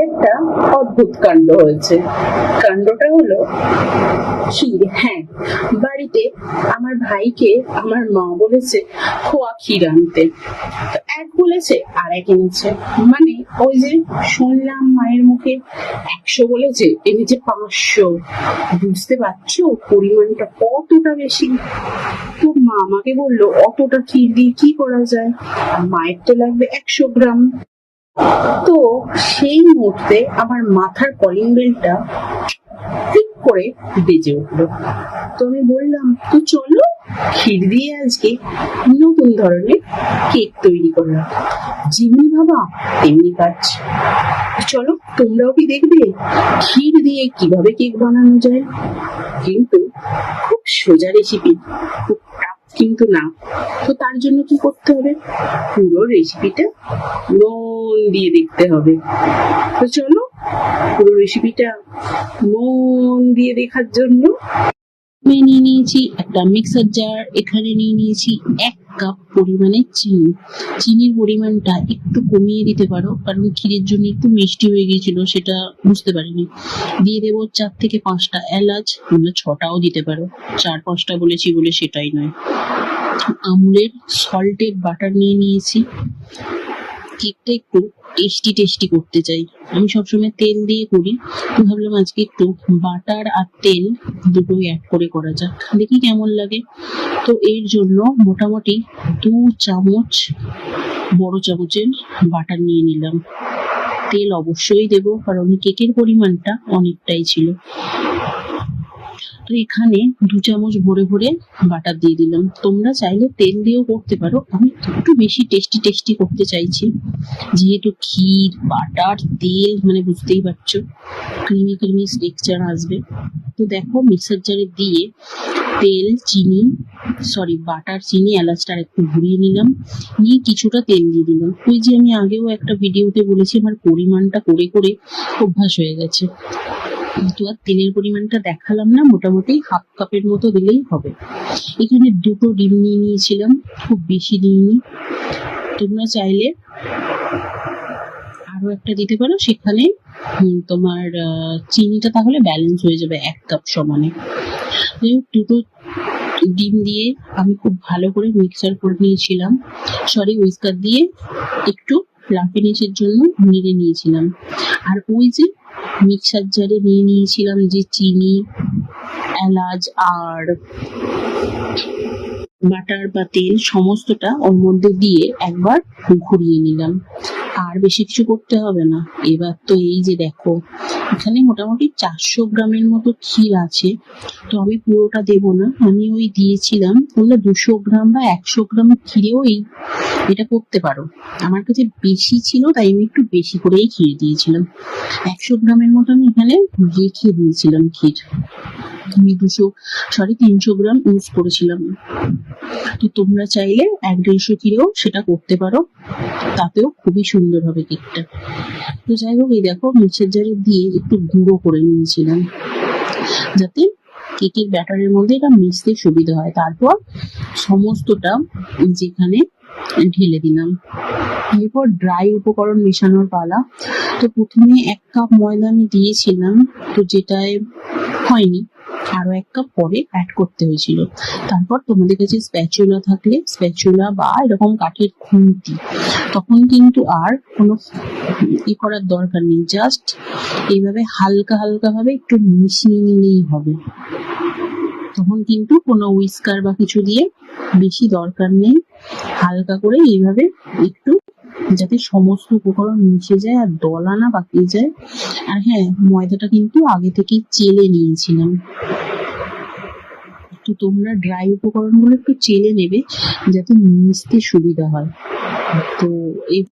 একটা অদ্ভুত কাণ্ড হয়েছে। কাণ্ডটা হলো ক্ষীর। হ্যাঁ, বাড়িতে আমার ভাইকে আমার মা বলেছে খোয়া ক্ষীর আনতে, তো এক বলেছে আর এক এনেছে। মানে ওই যে শুনলাম মায়ের মুখে 100 বলেছে, এনেছে 500। বুঝতে পারছো পরিমাণটা কতটা বেশি। তো মা আমাকে বললো অতটা ক্ষীর দিয়ে কি করা যায়, মায়ের তো লাগবে 100 গ্রাম। তো সেই মুহূর্তে আমার মাথার কলিং বেলটা ঠিক করে বেজে উঠলো। তো আমি বললাম তো চলো ক্ষীর দিয়ে আজকে নতুন ধরনের কেক তৈরি করলাম। যেমনি ভাবা তেমনি কাজ। চলো তোমরাও কি দেখবে ক্ষীর দিয়ে কিভাবে কেক বানানো যায়। কিন্তু খুব সোজা রেসিপি, খুব টাফ কিন্তু না। তো তার জন্য কি করতে হবে, পুরো রেসিপিটা মন দিয়ে দেখতে হবে। তো চলো পুরো রেসিপিটা মন দিয়ে দেখার জন্য আমি নিয়ে নিয়েছি একটা মিক্সার জার। এখানে নিয়ে নিয়েছি 1 কাপ পরিমাণে চিনি। চিনির পরিমাণটা একটু কমিয়ে দিতে পারো, কারণ ক্ষীরের জন্য একটু মিষ্টি হয়ে গিয়েছিল, সেটা বুঝতে পারিনি। দিয়ে দেবো 4 থেকে 5টা এলাচ, তোমরা 6টাও দিতে পারো, 4-5টা বলেছি বলে সেটাই নয়। আমুলের সল্টেড বাটার নিয়ে নিয়েছি। কেকটা একটু টেস্টি করতে চাই, আমি সবসময় তেল দিয়ে করি, তো ভাবলাম আজকে একটু বাটার আর তেল দুটোই অ্যাড করে করা যাক, দেখি কেমন লাগে। তো এর জন্য মোটামুটি 2 চামচ বড় চামচের বাটার নিয়ে নিলাম। তেল অবশ্যই দেবো, কারণ কেকের পরিমাণটা অনেকটাই ছিল। তো এখানে 2 চামচ ভরে ভরে বাটার দিয়ে দিলাম। তোমরা চাইলে তেল দিয়েও করতে পারো, আমি একটু বেশি টেস্টি করতে চাইছি, যেহেতু ক্ষীর বাটার তেল, মানে বুঝতেই পারছো ক্রিমি টেক্সচার আসবে। তো দেখো মিক্সার জারে দিয়ে তেল বাটার চিনি এলাচটা একটু ঘুরিয়ে নিলাম, নিয়ে কিছুটা তেল দিয়ে দিলাম। ওই যে আমি আগেও একটা ভিডিওতে বলেছি আমার পরিমাণটা করে করে অভ্যাস হয়ে গেছে, কিন্তু আর তেলের পরিমাণটা দেখালাম না, মোটামুটি 1/2 কাপের মতো দিলেই হবে। এখানে 2টো ডিম নিয়ে নিয়েছিলাম, খুব বেশি দিইনি, তোমরা চাইলে আরো একটা দিতে পারো, সেখানে তোমার চিনিটা তাহলে ব্যালেন্স হয়ে যাবে 1 কাপ সমানে। 2টো ডিম দিয়ে আমি খুব ভালো করে মিক্সার করে নিয়েছিলাম, হুইস্কার দিয়ে একটু ফ্লাফি নিচের জন্য নেড়ে নিয়েছিলাম। আর ওই যে মিক্সার জারে নিয়ে নিয়েছিলাম যে চিনি এলাচ আর বাটার বা তেল, সমস্তটা ওর মধ্যে দিয়ে একবার ঘুরিয়ে নিলাম। আর বেশি কিছু করতে হবে না। এবার তো এই যে দেখো এখানে মোটামুটি 400 গ্রামের মতো ক্ষীর আছে, তো আমি পুরোটা দেবো না, আমি ওই দিয়েছিলাম, বললে 200 গ্রাম বা 100 গ্রাম ক্ষীরেও এটা করতে পারো। আমার কাছে বেশি ছিল তাই আমি একটু বেশি করেই ক্ষীর দিয়েছিলাম। 100 গ্রামের মতো আমি এখানে রেখে দিয়েছিলাম ক্ষীর, আমি 300 গ্রাম ইউজ করেছিলাম। তো তোমরা চাইলে 1-150 ক্ষীরেও সেটা করতে পারো, তাতেও খুবই সুন্দর হবে কেকটা। তো যাই হোক, এই দেখো মিক্সার জারে দিয়ে একটু গুঁড়ো করে নিয়েছিলাম, যাতে কেকের ব্যাটারের মধ্যে এটা মিশতে সুবিধা হয়। তারপর সমস্তটা যেখানে ঢেলে দিলাম। এরপর ড্রাই উপকরণ মেশানোর পালা। তো প্রথমে 1 কাপ ময়দা আমি দিয়েছিলাম, তো যেটায় হয়নি, আরো 1 কাপ পরে অ্যাড করতে হয়েছিল। তারপর তোমাদের কাছে স্প্যাচুলা থাকলে স্প্যাচুলা বা এরকম কাঠের খুন্তি, তখন কিন্তু আর কোনো করার দরকার নেই, জাস্ট এইভাবে হালকা ভাবে একটু মিশিয়ে নিলেই হবে। তখন কিন্তু কোনো হুইস্কার বা কিছু দিয়ে বেশি দরকার নেই, হালকা করে এইভাবে একটু, যাতে সমস্ত উপকরণ মিশে যায় আর দলা না পাকিয়ে যায়। আর হ্যাঁ, ময়দাটা কিন্তু আগে থেকেই চেলে নিয়েছিলাম। তো তোমরা ড্রাই উপকরণগুলো একটু চেলে নেবে, যাতে মিশতে সুবিধা হয়। তো এই